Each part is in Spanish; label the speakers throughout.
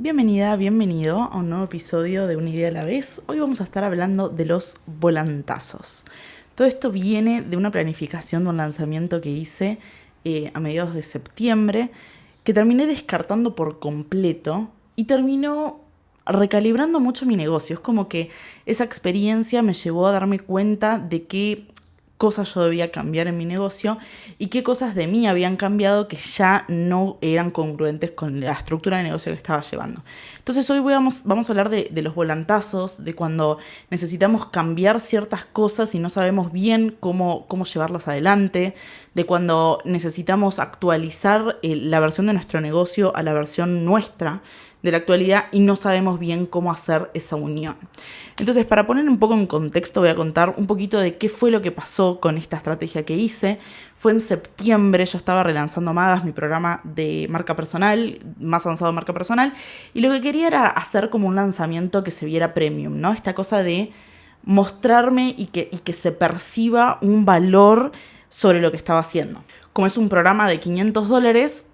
Speaker 1: Bienvenida, bienvenido a un nuevo episodio de Una idea a la vez. Hoy vamos a estar hablando de los volantazos. Todo esto viene de una planificación de un lanzamiento que hice a mediados de septiembre, que terminé descartando por completo y terminó recalibrando mucho mi negocio. Es como que esa experiencia me llevó a darme cuenta de qué cosas yo debía cambiar en mi negocio y qué cosas de mí habían cambiado que ya no eran congruentes con la estructura de negocio que estaba llevando. Entonces hoy vamos a hablar de los volantazos, de cuando necesitamos cambiar ciertas cosas y no sabemos bien cómo llevarlas adelante, de cuando necesitamos actualizar la versión de nuestro negocio a la versión nuestra de la actualidad y no sabemos bien cómo hacer esa unión. Entonces, para poner un poco en contexto, voy a contar un poquito de qué fue lo que pasó con esta estrategia que hice. Fue en septiembre, yo estaba relanzando Magas, mi programa de marca personal, más avanzado de marca personal, y lo que quería era hacer como un lanzamiento que se viera premium, ¿no? Esta cosa de mostrarme y que se perciba un valor sobre lo que estaba haciendo. Como es un programa de $500,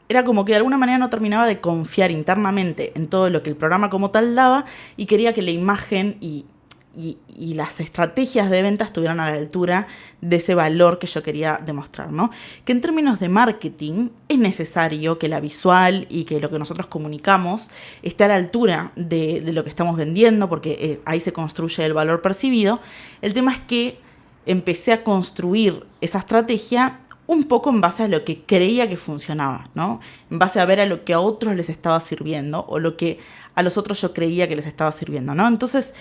Speaker 1: era como que de alguna manera no terminaba de confiar internamente en todo lo que el programa como tal daba y quería que la imagen y las estrategias de venta estuvieran a la altura de ese valor que yo quería demostrar, ¿no? Que en términos de marketing es necesario que la visual y que lo que nosotros comunicamos esté a la altura de lo que estamos vendiendo, porque ahí se construye el valor percibido. El tema es que empecé a construir esa estrategia un poco en base a lo que creía que funcionaba, ¿no? En base a ver a lo que a otros les estaba sirviendo o lo que a los otros yo creía que les estaba sirviendo, ¿no? Entonces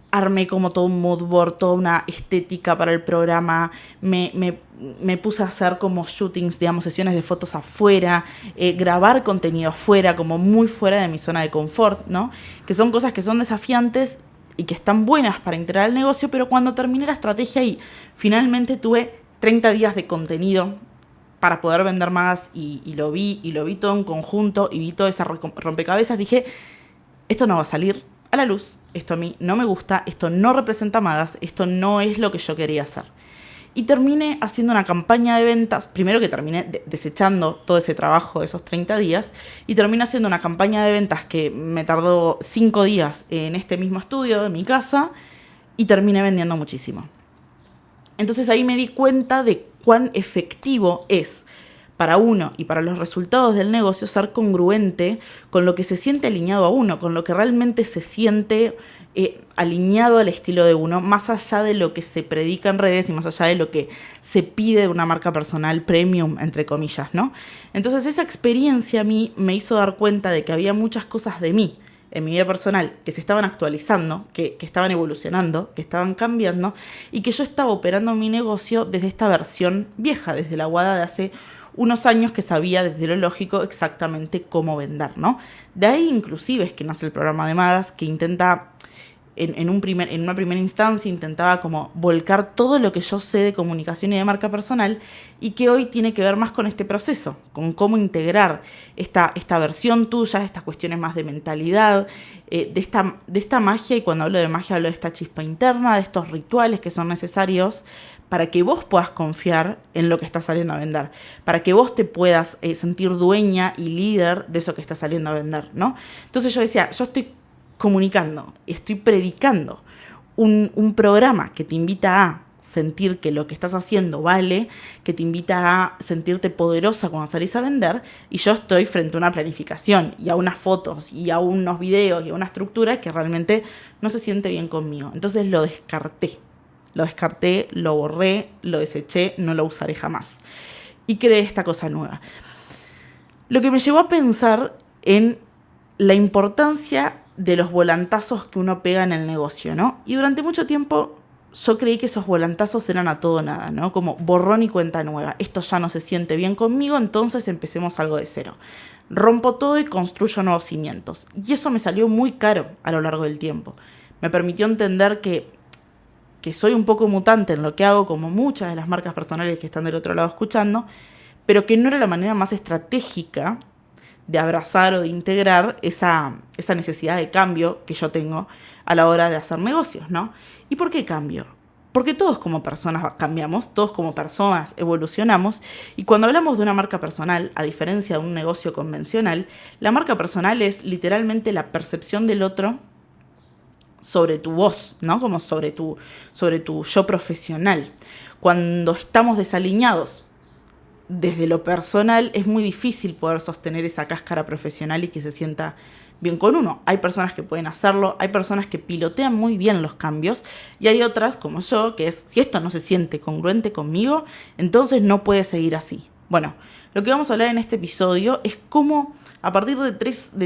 Speaker 1: armé como todo un mood board, toda una estética para el programa, me puse a hacer como shootings, digamos, sesiones de fotos afuera, grabar contenido afuera, como muy fuera de mi zona de confort, ¿no? Que son cosas que son desafiantes y que están buenas para integrar el negocio, pero cuando terminé la estrategia y finalmente tuve 30 días de contenido para poder vender más y lo vi todo en conjunto y vi toda esa rompecabezas, dije, esto no va a salir a la luz, esto a mí no me gusta, esto no representa Magas, esto no es lo que yo quería hacer. Y terminé haciendo una campaña de ventas, primero que terminé desechando todo ese trabajo de esos 30 días, y terminé haciendo una campaña de ventas que me tardó 5 días en este mismo estudio de mi casa, y terminé vendiendo muchísimo. Entonces ahí me di cuenta de cuán efectivo es para uno y para los resultados del negocio ser congruente con lo que se siente alineado a uno, con lo que realmente se siente alineado al estilo de uno, más allá de lo que se predica en redes y más allá de lo que se pide de una marca personal premium, entre comillas, ¿no? Entonces esa experiencia a mí me hizo dar cuenta de que había muchas cosas de mí en mi vida personal que se estaban actualizando, que estaban evolucionando, que estaban cambiando y que yo estaba operando mi negocio desde esta versión vieja, desde la Wada de hace unos años que sabía desde lo lógico exactamente cómo vender, ¿no? De ahí inclusive es que nace el programa de Magas, que intenta en una primera instancia intentaba como volcar todo lo que yo sé de comunicación y de marca personal y que hoy tiene que ver más con este proceso, con cómo integrar esta versión tuya, estas cuestiones más de mentalidad, de esta magia, y cuando hablo de magia hablo de esta chispa interna, de estos rituales que son necesarios para que vos puedas confiar en lo que estás saliendo a vender, para que vos te puedas sentir dueña y líder de eso que estás saliendo a vender, ¿no? Entonces yo decía, yo estoy comunicando, estoy predicando un programa que te invita a sentir que lo que estás haciendo vale, que te invita a sentirte poderosa cuando salís a vender, y yo estoy frente a una planificación y a unas fotos y a unos videos y a una estructura que realmente no se siente bien conmigo. Entonces lo descarté, lo borré, lo deseché, no lo usaré jamás. Y creé esta cosa nueva. Lo que me llevó a pensar en la importancia de los volantazos que uno pega en el negocio, ¿no? Y durante mucho tiempo yo creí que esos volantazos eran a todo o nada, ¿no? Como borrón y cuenta nueva. Esto ya no se siente bien conmigo, entonces empecemos algo de cero. Rompo todo y construyo nuevos cimientos. Y eso me salió muy caro a lo largo del tiempo. Me permitió entender que soy un poco mutante en lo que hago, como muchas de las marcas personales que están del otro lado escuchando, pero que no era la manera más estratégica de abrazar o de integrar esa necesidad de cambio que yo tengo a la hora de hacer negocios, ¿no? ¿Y por qué cambio? Porque todos como personas cambiamos, todos como personas evolucionamos, y cuando hablamos de una marca personal, a diferencia de un negocio convencional, la marca personal es literalmente la percepción del otro sobre tu voz, ¿no? Como sobre tu yo profesional. Cuando estamos desalineados desde lo personal, es muy difícil poder sostener esa cáscara profesional y que se sienta bien con uno. Hay personas que pueden hacerlo, hay personas que pilotean muy bien los cambios y hay otras, como yo, que es, si esto no se siente congruente conmigo, entonces no puede seguir así. Bueno, lo que vamos a hablar en este episodio es cómo, a partir de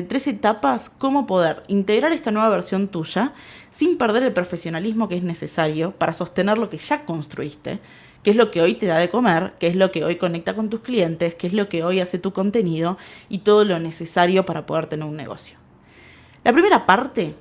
Speaker 1: tres etapas, cómo poder integrar esta nueva versión tuya sin perder el profesionalismo que es necesario para sostener lo que ya construiste, qué es lo que hoy te da de comer, qué es lo que hoy conecta con tus clientes, qué es lo que hoy hace tu contenido y todo lo necesario para poder tener un negocio. La primera parte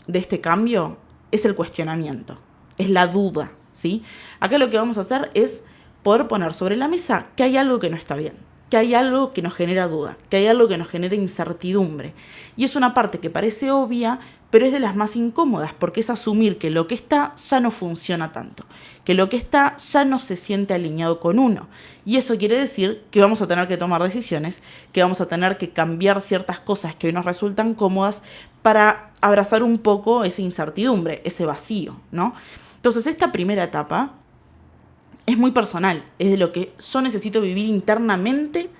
Speaker 1: de este cambio es el cuestionamiento, es la duda, ¿sí? Acá lo que vamos a hacer es poder poner sobre la mesa que hay algo que no está bien, que hay algo que nos genera duda, que hay algo que nos genera incertidumbre. Y es una parte que parece obvia, pero es de las más incómodas, porque es asumir que lo que está ya no funciona tanto, que lo que está ya no se siente alineado con uno. Y eso quiere decir que vamos a tener que tomar decisiones, que vamos a tener que cambiar ciertas cosas que hoy nos resultan cómodas para abrazar un poco esa incertidumbre, ese vacío, ¿no? Entonces, esta primera etapa es muy personal, es de lo que yo necesito vivir internamente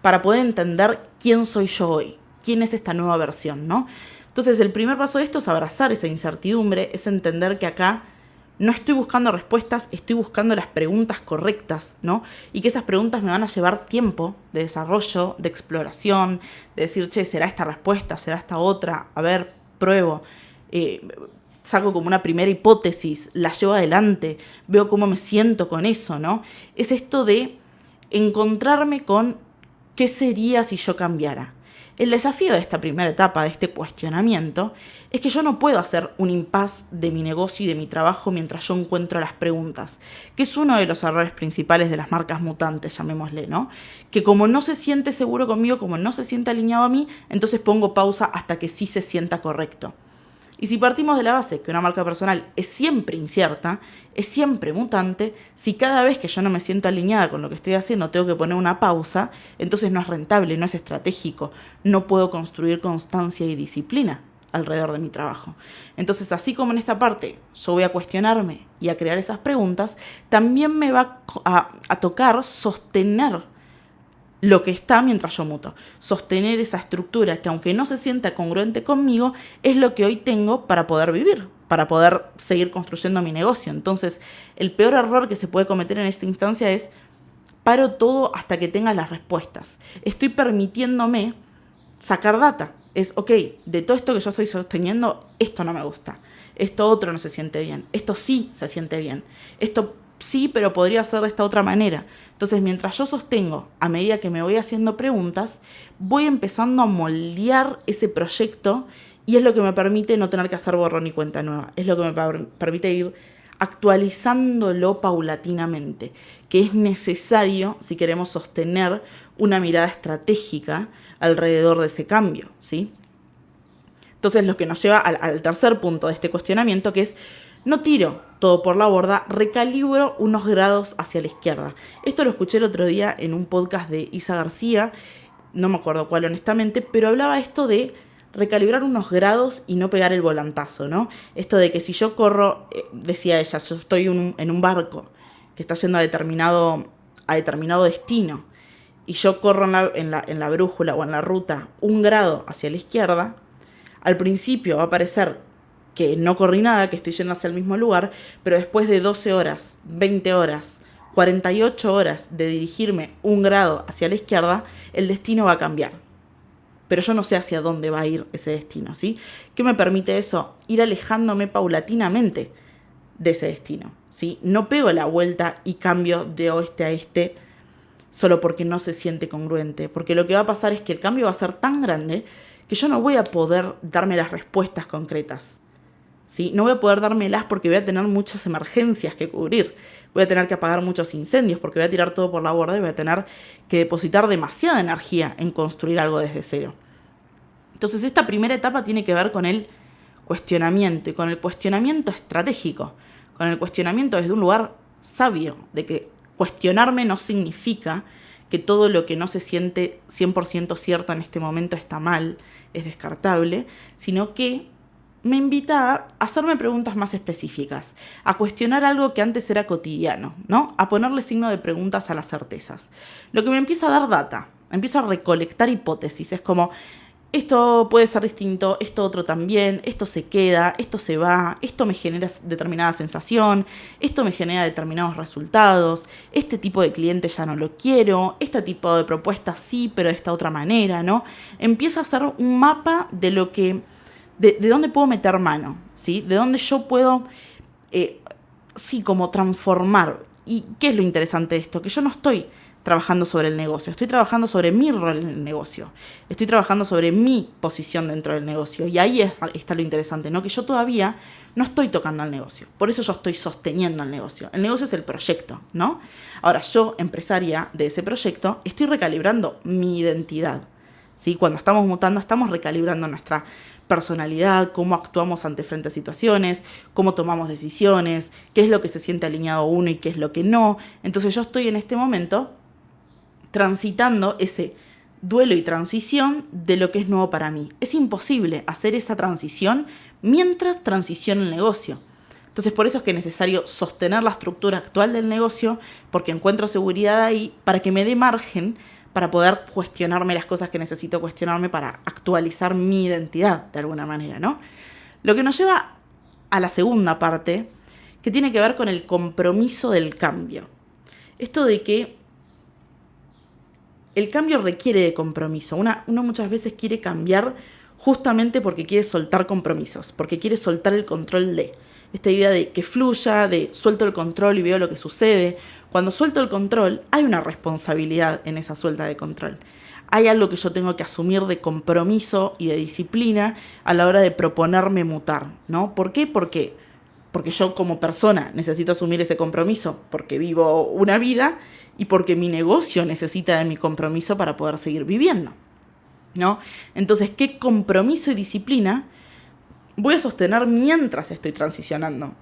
Speaker 1: para poder entender quién soy yo hoy, quién es esta nueva versión, ¿no? Entonces, el primer paso de esto es abrazar esa incertidumbre, es entender que acá no estoy buscando respuestas, estoy buscando las preguntas correctas, ¿no? Y que esas preguntas me van a llevar tiempo de desarrollo, de exploración, de decir, che, ¿será esta respuesta? ¿Será esta otra? A ver, pruebo. Saco como una primera hipótesis, la llevo adelante, veo cómo me siento con eso, ¿no? Es esto de encontrarme con qué sería si yo cambiara. El desafío de esta primera etapa, de este cuestionamiento, es que yo no puedo hacer un impasse de mi negocio y de mi trabajo mientras yo encuentro las preguntas, que es uno de los errores principales de las marcas mutantes, llamémosle, ¿no? Que como no se siente seguro conmigo, como no se siente alineado a mí, entonces pongo pausa hasta que sí se sienta correcto. Y si partimos de la base que una marca personal es siempre incierta, es siempre mutante, si cada vez que yo no me siento alineada con lo que estoy haciendo tengo que poner una pausa, entonces no es rentable, no es estratégico, no puedo construir constancia y disciplina alrededor de mi trabajo. Entonces, así como en esta parte yo voy a cuestionarme y a crear esas preguntas, también me va a tocar sostener lo que está mientras yo muto. Sostener esa estructura que, aunque no se sienta congruente conmigo, es lo que hoy tengo para poder vivir, para poder seguir construyendo mi negocio. Entonces, el peor error que se puede cometer en esta instancia es paro todo hasta que tenga las respuestas. Estoy permitiéndome sacar data. Es, ok, de todo esto que yo estoy sosteniendo, esto no me gusta. Esto otro no se siente bien. Esto sí se siente bien. Esto sí, pero podría ser de esta otra manera. Entonces, mientras yo sostengo, a medida que me voy haciendo preguntas, voy empezando a moldear ese proyecto y es lo que me permite no tener que hacer borrón y cuenta nueva. Es lo que me permite ir actualizándolo paulatinamente, que es necesario si queremos sostener una mirada estratégica alrededor de ese cambio, ¿sí? Entonces, lo que nos lleva al tercer punto de este cuestionamiento, que es no tiro todo por la borda, recalibro unos grados hacia la izquierda. Esto lo escuché el otro día en un podcast de Isa García, no me acuerdo cuál honestamente, pero hablaba esto de recalibrar unos grados y no pegar el volantazo, ¿no? Esto de que si yo corro, decía ella, yo estoy en un barco que está yendo a determinado destino y yo corro en la brújula o en la ruta 1 grado hacia la izquierda, al principio va a parecer que no corrí nada, que estoy yendo hacia el mismo lugar, pero después de 12 horas, 20 horas, 48 horas de dirigirme 1 grado hacia la izquierda, el destino va a cambiar. Pero yo no sé hacia dónde va a ir ese destino, ¿sí? ¿Qué me permite eso? Ir alejándome paulatinamente de ese destino, ¿sí? No pego la vuelta y cambio de oeste a este solo porque no se siente congruente, porque lo que va a pasar es que el cambio va a ser tan grande que yo no voy a poder darme las respuestas concretas, ¿sí? No voy a poder dármelas porque voy a tener muchas emergencias que cubrir. Voy a tener que apagar muchos incendios porque voy a tirar todo por la borda y voy a tener que depositar demasiada energía en construir algo desde cero. Entonces, esta primera etapa tiene que ver con el cuestionamiento y con el cuestionamiento estratégico, con el cuestionamiento desde un lugar sabio, de que cuestionarme no significa que todo lo que no se siente 100% cierto en este momento está mal, es descartable, sino que me invita a hacerme preguntas más específicas, a cuestionar algo que antes era cotidiano, ¿no? A ponerle signo de preguntas a las certezas. Lo que me empieza a dar data, empiezo a recolectar hipótesis, es como, esto puede ser distinto, esto otro también, esto se queda, esto se va, esto me genera determinada sensación, esto me genera determinados resultados, este tipo de cliente ya no lo quiero, este tipo de propuesta sí, pero de esta otra manera, ¿no? Empieza a hacer un mapa de lo que, de dónde puedo meter mano, ¿sí? De dónde yo puedo, sí, como transformar. ¿Y qué es lo interesante de esto? Que yo no estoy trabajando sobre el negocio, estoy trabajando sobre mi rol en el negocio, estoy trabajando sobre mi posición dentro del negocio, y ahí está lo interesante, ¿no? Que yo todavía no estoy tocando al negocio, por eso yo estoy sosteniendo el negocio es el proyecto, ¿no? Ahora yo, empresaria de ese proyecto, estoy recalibrando mi identidad, ¿sí? Cuando estamos mutando, estamos recalibrando nuestra personalidad, cómo actuamos ante frente a situaciones, cómo tomamos decisiones, qué es lo que se siente alineado a uno y qué es lo que no. Entonces yo estoy en este momento transitando ese duelo y transición de lo que es nuevo para mí. Es imposible hacer esa transición mientras transiciona el negocio. Entonces por eso es que es necesario sostener la estructura actual del negocio, porque encuentro seguridad ahí para que me dé margen para poder cuestionarme las cosas que necesito cuestionarme para actualizar mi identidad de alguna manera, ¿no? Lo que nos lleva a la segunda parte, que tiene que ver con el compromiso del cambio. Esto de que el cambio requiere de compromiso. Uno muchas veces quiere cambiar justamente porque quiere soltar compromisos, porque quiere soltar el control de. Esta idea de que fluya, de suelto el control y veo lo que sucede. Cuando suelto el control, hay una responsabilidad en esa suelta de control. Hay algo que yo tengo que asumir de compromiso y de disciplina a la hora de proponerme mutar, ¿no? ¿Por qué? Porque yo como persona necesito asumir ese compromiso, porque vivo una vida y porque mi negocio necesita de mi compromiso para poder seguir viviendo, ¿no? Entonces, ¿qué compromiso y disciplina voy a sostener mientras estoy transicionando?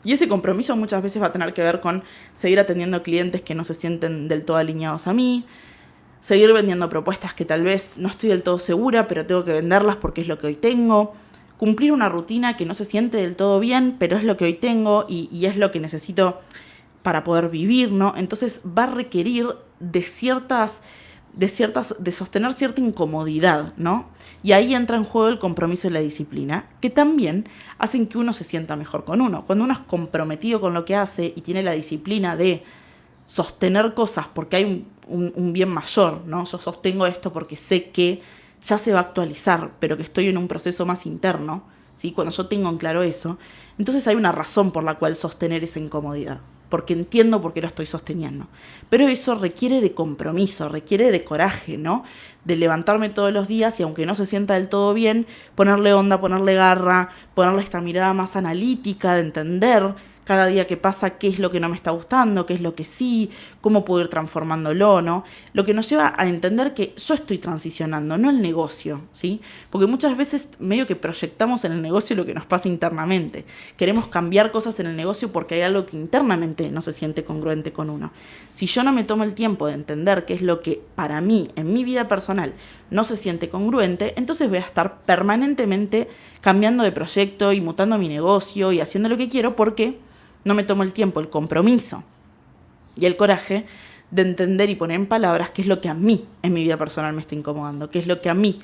Speaker 1: Y ese compromiso muchas veces va a tener que ver con seguir atendiendo clientes que no se sienten del todo alineados a mí, seguir vendiendo propuestas que tal vez no estoy del todo segura, pero tengo que venderlas porque es lo que hoy tengo, cumplir una rutina que no se siente del todo bien, pero es lo que hoy tengo y es lo que necesito para poder vivir, ¿no? Entonces va a requerir de sostener cierta incomodidad, ¿no? Y ahí entra en juego el compromiso y la disciplina, que también hacen que uno se sienta mejor con uno. Cuando uno es comprometido con lo que hace y tiene la disciplina de sostener cosas porque hay un bien mayor, ¿no? Yo sostengo esto porque sé que ya se va a actualizar, pero que estoy en un proceso más interno, ¿sí? Cuando yo tengo en claro eso, entonces hay una razón por la cual sostener esa incomodidad, porque entiendo por qué lo estoy sosteniendo. Pero eso requiere de compromiso, requiere de coraje, ¿no? De levantarme todos los días y aunque no se sienta del todo bien, ponerle onda, ponerle garra, ponerle esta mirada más analítica, de entender cada día que pasa qué es lo que no me está gustando, qué es lo que sí, cómo puedo ir transformándolo, ¿no? Lo que nos lleva a entender que yo estoy transicionando, no el negocio, ¿sí? Porque muchas veces medio que proyectamos en el negocio lo que nos pasa internamente. Queremos cambiar cosas en el negocio porque hay algo que internamente no se siente congruente con uno. Si yo no me tomo el tiempo de entender qué es lo que para mí, en mi vida personal, no se siente congruente, entonces voy a estar permanentemente cambiando de proyecto y mutando mi negocio y haciendo lo que quiero porque no me tomo el tiempo, el compromiso y el coraje de entender y poner en palabras qué es lo que a mí en mi vida personal me está incomodando, qué es lo que a mí,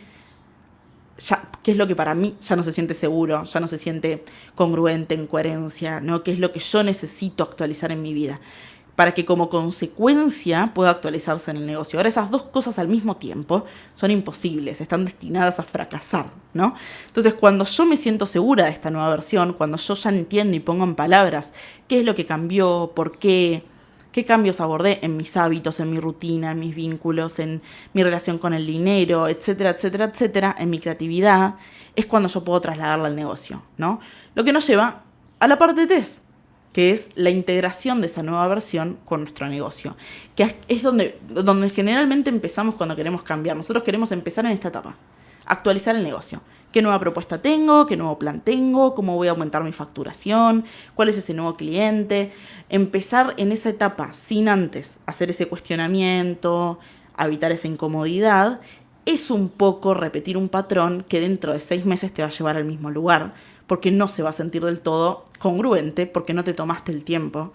Speaker 1: qué es lo que para mí ya no se siente seguro, ya no se siente congruente, en coherencia, ¿no? Qué es lo que yo necesito actualizar en mi vida para que como consecuencia pueda actualizarse en el negocio. Ahora esas dos cosas al mismo tiempo son imposibles, están destinadas a fracasar, ¿no? Entonces cuando yo me siento segura de esta nueva versión, cuando yo ya entiendo y pongo en palabras qué es lo que cambió, por qué cambios abordé en mis hábitos, en mi rutina, en mis vínculos, en mi relación con el dinero, etcétera, etcétera, etcétera, en mi creatividad, es cuando yo puedo trasladarla al negocio, ¿no? Lo que nos lleva a la parte 3, que es la integración de esa nueva versión con nuestro negocio, que es donde generalmente empezamos cuando queremos cambiar. Nosotros queremos empezar en esta etapa, actualizar el negocio. ¿Qué nueva propuesta tengo? ¿Qué nuevo plan tengo? ¿Cómo voy a aumentar mi facturación? ¿Cuál es ese nuevo cliente? Empezar en esa etapa sin antes hacer ese cuestionamiento, evitar esa incomodidad, es un poco repetir un patrón que dentro de 6 meses te va a llevar al mismo lugar, porque no se va a sentir del todo congruente, porque no te tomaste el tiempo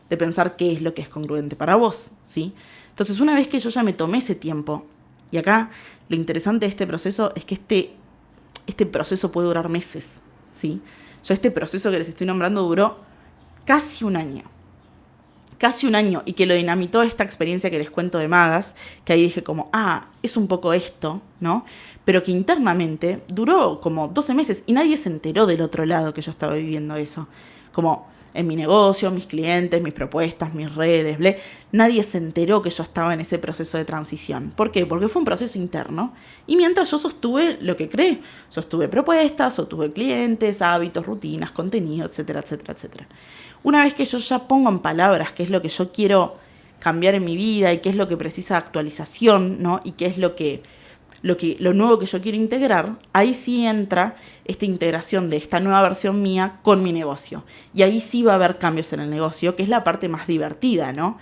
Speaker 1: de pensar qué es lo que es congruente para vos, ¿sí? Entonces, una vez que yo ya me tomé ese tiempo, y acá lo interesante de este proceso es que este proceso puede durar meses, ¿sí? Yo este proceso que les estoy nombrando duró casi un año, y que lo dinamitó esta experiencia que les cuento de Magas, que ahí dije como, es un poco esto, ¿no? Pero que internamente duró como 12 meses y nadie se enteró del otro lado que yo estaba viviendo eso. Como en mi negocio, mis clientes, mis propuestas, mis redes, nadie se enteró que yo estaba en ese proceso de transición. ¿Por qué? Porque fue un proceso interno. Y mientras yo sostuve lo que creé, sostuve propuestas, sostuve clientes, hábitos, rutinas, contenido, etcétera, etcétera, etcétera. Una vez que yo ya pongo en palabras qué es lo que yo quiero cambiar en mi vida y qué es lo que precisa actualización, ¿no? Y qué es lo nuevo que yo quiero integrar, ahí sí entra esta integración de esta nueva versión mía con mi negocio. Y ahí sí va a haber cambios en el negocio, que es la parte más divertida, ¿no?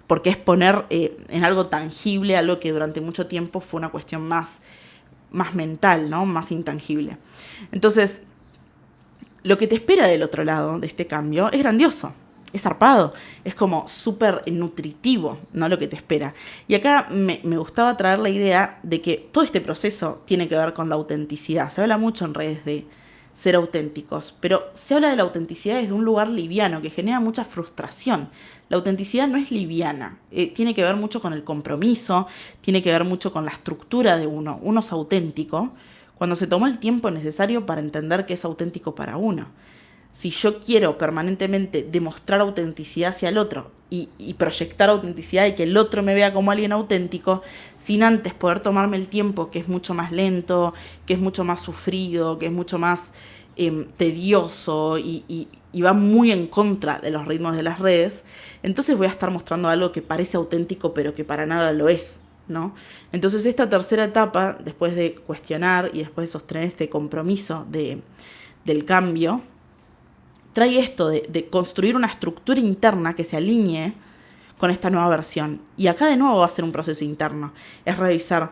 Speaker 1: Porque es poner en algo tangible algo que durante mucho tiempo fue una cuestión más mental, ¿no? Más intangible. Entonces, lo que te espera del otro lado de este cambio es grandioso, es zarpado, es como súper nutritivo, ¿no? Lo que te espera. Y acá me gustaba traer la idea de que todo este proceso tiene que ver con la autenticidad. Se habla mucho en redes de ser auténticos, pero se habla de la autenticidad desde un lugar liviano que genera mucha frustración. La autenticidad no es liviana, tiene que ver mucho con el compromiso, tiene que ver mucho con la estructura de uno. Uno es auténtico cuando se tomó el tiempo necesario para entender que es auténtico para uno. Si yo quiero permanentemente demostrar autenticidad hacia el otro y proyectar autenticidad y que el otro me vea como alguien auténtico, sin antes poder tomarme el tiempo, que es mucho más lento, que es mucho más sufrido, que es mucho más tedioso y va muy en contra de los ritmos de las redes, entonces voy a estar mostrando algo que parece auténtico pero que para nada lo es, ¿no? Entonces esta tercera etapa, después de cuestionar y después de sostener este compromiso del cambio, trae esto de construir una estructura interna que se alinee con esta nueva versión. Y acá de nuevo va a ser un proceso interno. Es revisar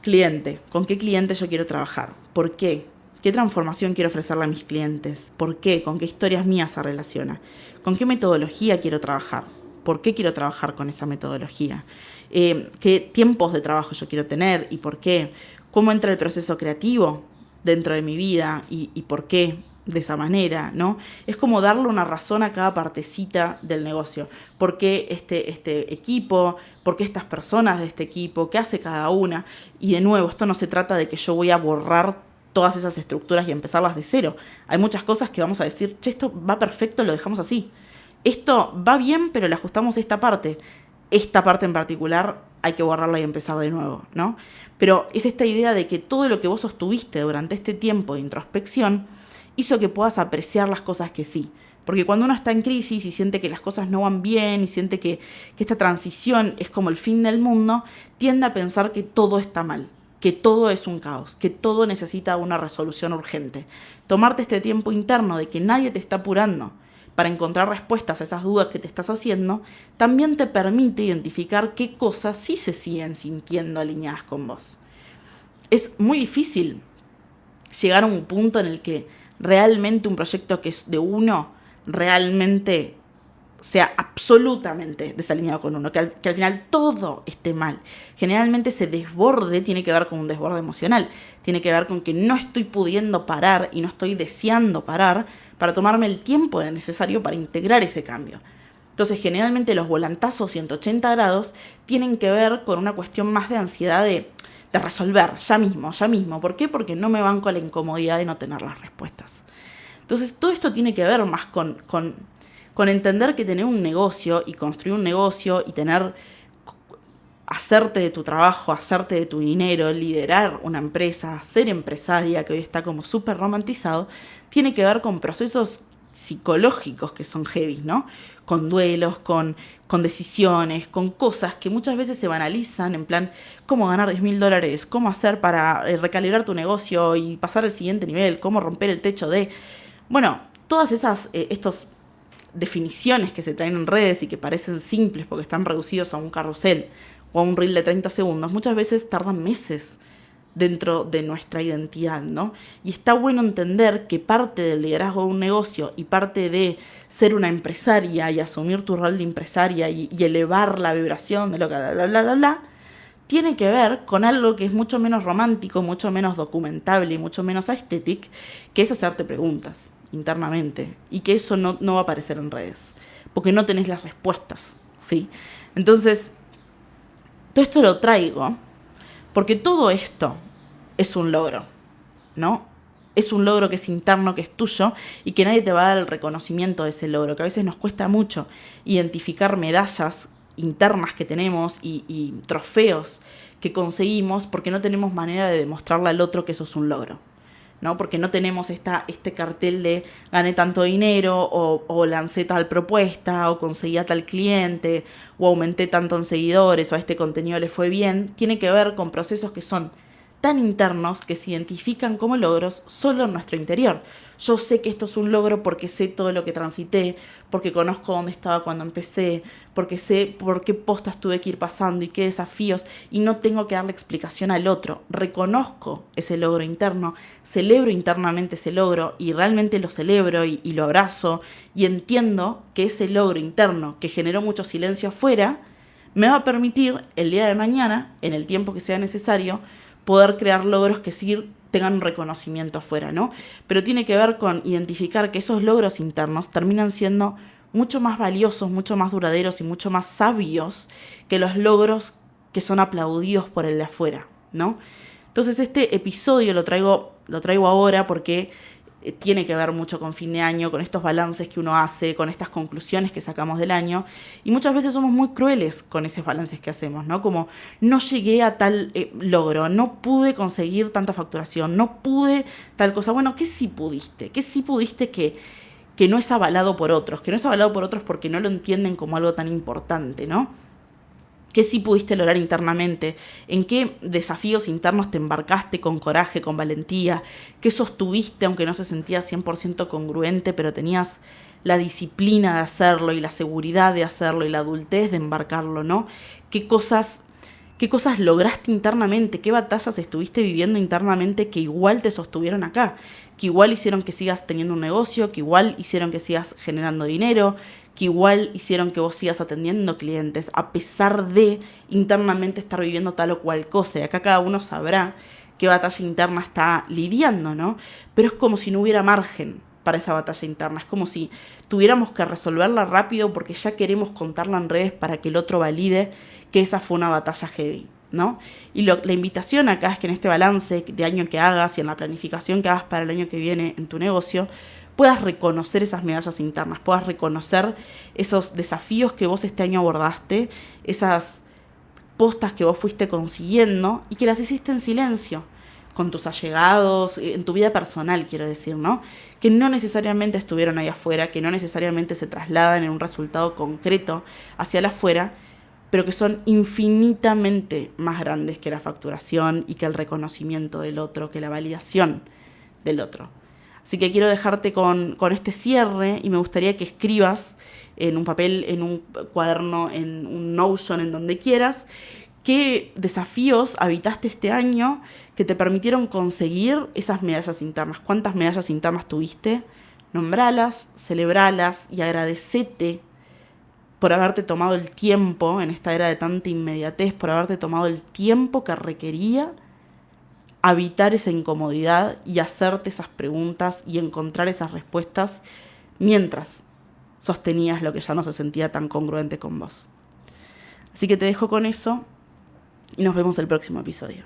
Speaker 1: cliente, con qué cliente yo quiero trabajar, por qué, qué transformación quiero ofrecerle a mis clientes, por qué, con qué historias mías se relaciona, con qué metodología quiero trabajar, por qué quiero trabajar con esa metodología, qué tiempos de trabajo yo quiero tener y por qué, cómo entra el proceso creativo dentro de mi vida y por qué de esa manera, ¿no? Es como darle una razón a cada partecita del negocio. ¿Por qué este equipo? ¿Por qué estas personas de este equipo? ¿Qué hace cada una? Y de nuevo, esto no se trata de que yo voy a borrar todas esas estructuras y empezarlas de cero. Hay muchas cosas que vamos a decir, che, esto va perfecto, lo dejamos así. Esto va bien, pero le ajustamos esta parte. Esta parte en particular hay que borrarla y empezar de nuevo, ¿no? Pero es esta idea de que todo lo que vos sostuviste durante este tiempo de introspección hizo que puedas apreciar las cosas que sí. Porque cuando uno está en crisis y siente que las cosas no van bien y siente que esta transición es como el fin del mundo, tiende a pensar que todo está mal, que todo es un caos, que todo necesita una resolución urgente. Tomarte este tiempo interno de que nadie te está apurando para encontrar respuestas a esas dudas que te estás haciendo, también te permite identificar qué cosas sí se siguen sintiendo alineadas con vos. Es muy difícil llegar a un punto en el que realmente un proyecto que es de uno realmente sea absolutamente desalineado con uno, que al final todo esté mal. Generalmente ese desborde tiene que ver con un desborde emocional, tiene que ver con que no estoy pudiendo parar y no estoy deseando parar para tomarme el tiempo necesario para integrar ese cambio. Entonces generalmente los volantazos 180 grados tienen que ver con una cuestión más de ansiedad de resolver ya mismo. ¿Por qué? Porque no me banco a la incomodidad de no tener las respuestas. Entonces todo esto tiene que ver más con entender que tener un negocio y construir un negocio y hacerte de tu trabajo, hacerte de tu dinero, liderar una empresa, ser empresaria, que hoy está como súper romantizado, tiene que ver con procesos psicológicos que son heavy, ¿no? Con duelos, con decisiones, con cosas que muchas veces se banalizan, en plan, cómo ganar $10.000, cómo hacer para recalibrar tu negocio y pasar al siguiente nivel, cómo romper el techo de... Bueno, todas estas definiciones que se traen en redes y que parecen simples porque están reducidos a un carrusel o a un reel de 30 segundos, muchas veces tardan meses dentro de nuestra identidad, ¿no? Y está bueno entender que parte del liderazgo de un negocio y parte de ser una empresaria y asumir tu rol de empresaria y elevar la vibración de lo que bla, tiene que ver con algo que es mucho menos romántico, mucho menos documentable y mucho menos aesthetic, que es hacerte preguntas internamente, y que eso no va a aparecer en redes, porque no tenés las respuestas, ¿sí? Entonces, todo esto lo traigo porque todo esto es un logro, ¿no? Es un logro que es interno, que es tuyo, y que nadie te va a dar el reconocimiento de ese logro, que a veces nos cuesta mucho identificar medallas internas que tenemos y trofeos que conseguimos porque no tenemos manera de demostrarle al otro que eso es un logro, ¿no? Porque no tenemos este cartel de gané tanto dinero, o lancé tal propuesta, o conseguí a tal cliente, o aumenté tanto en seguidores, o a este contenido le fue bien. Tiene que ver con procesos que son tan internos que se identifican como logros solo en nuestro interior. Yo sé que esto es un logro porque sé todo lo que transité, porque conozco dónde estaba cuando empecé, porque sé por qué postas tuve que ir pasando y qué desafíos, y no tengo que darle explicación al otro. Reconozco ese logro interno, celebro internamente ese logro y realmente lo celebro y lo abrazo, y entiendo que ese logro interno que generó mucho silencio afuera me va a permitir el día de mañana, en el tiempo que sea necesario, poder crear logros que sí tengan un reconocimiento afuera, ¿no? Pero tiene que ver con identificar que esos logros internos terminan siendo mucho más valiosos, mucho más duraderos y mucho más sabios que los logros que son aplaudidos por el de afuera, ¿no? Entonces este episodio lo traigo ahora porque tiene que ver mucho con fin de año, con estos balances que uno hace, con estas conclusiones que sacamos del año, y muchas veces somos muy crueles con esos balances que hacemos, ¿no? Como no llegué a tal logro, no pude conseguir tanta facturación, no pude tal cosa. Bueno, ¿qué sí pudiste? ¿Qué sí pudiste que no es avalado por otros? Que no es avalado por otros porque no lo entienden como algo tan importante, ¿no? ¿Qué sí pudiste lograr internamente? ¿En qué desafíos internos te embarcaste con coraje, con valentía? ¿Qué sostuviste aunque no se sentía 100% congruente, pero tenías la disciplina de hacerlo y la seguridad de hacerlo y la adultez de embarcarlo, ¿no? ¿Qué cosas lograste internamente? ¿Qué batallas estuviste viviendo internamente que igual te sostuvieron acá? Que igual hicieron que sigas teniendo un negocio, que igual hicieron que sigas generando dinero, que igual hicieron que vos sigas atendiendo clientes, a pesar de internamente estar viviendo tal o cual cosa. Y acá cada uno sabrá qué batalla interna está lidiando, ¿no? Pero es como si no hubiera margen para esa batalla interna. Es como si tuviéramos que resolverla rápido porque ya queremos contarla en redes para que el otro valide que esa fue una batalla heavy, ¿no? Y la invitación acá es que en este balance de año que hagas y en la planificación que hagas para el año que viene en tu negocio, puedas reconocer esas medallas internas, puedas reconocer esos desafíos que vos este año abordaste, esas postas que vos fuiste consiguiendo y que las hiciste en silencio, con tus allegados, en tu vida personal, quiero decir, ¿no? Que no necesariamente estuvieron ahí afuera, que no necesariamente se trasladan en un resultado concreto hacia el afuera, pero que son infinitamente más grandes que la facturación y que el reconocimiento del otro, que la validación del otro. Así que quiero dejarte con este cierre y me gustaría que escribas en un papel, en un cuaderno, en un Notion, en donde quieras, qué desafíos habitaste este año que te permitieron conseguir esas medallas internas. ¿Cuántas medallas internas tuviste? Nombralas, celebralas y agradecete por haberte tomado el tiempo en esta era de tanta inmediatez, por haberte tomado el tiempo que requería habitar esa incomodidad y hacerte esas preguntas y encontrar esas respuestas mientras sostenías lo que ya no se sentía tan congruente con vos. Así que te dejo con eso y nos vemos el próximo episodio.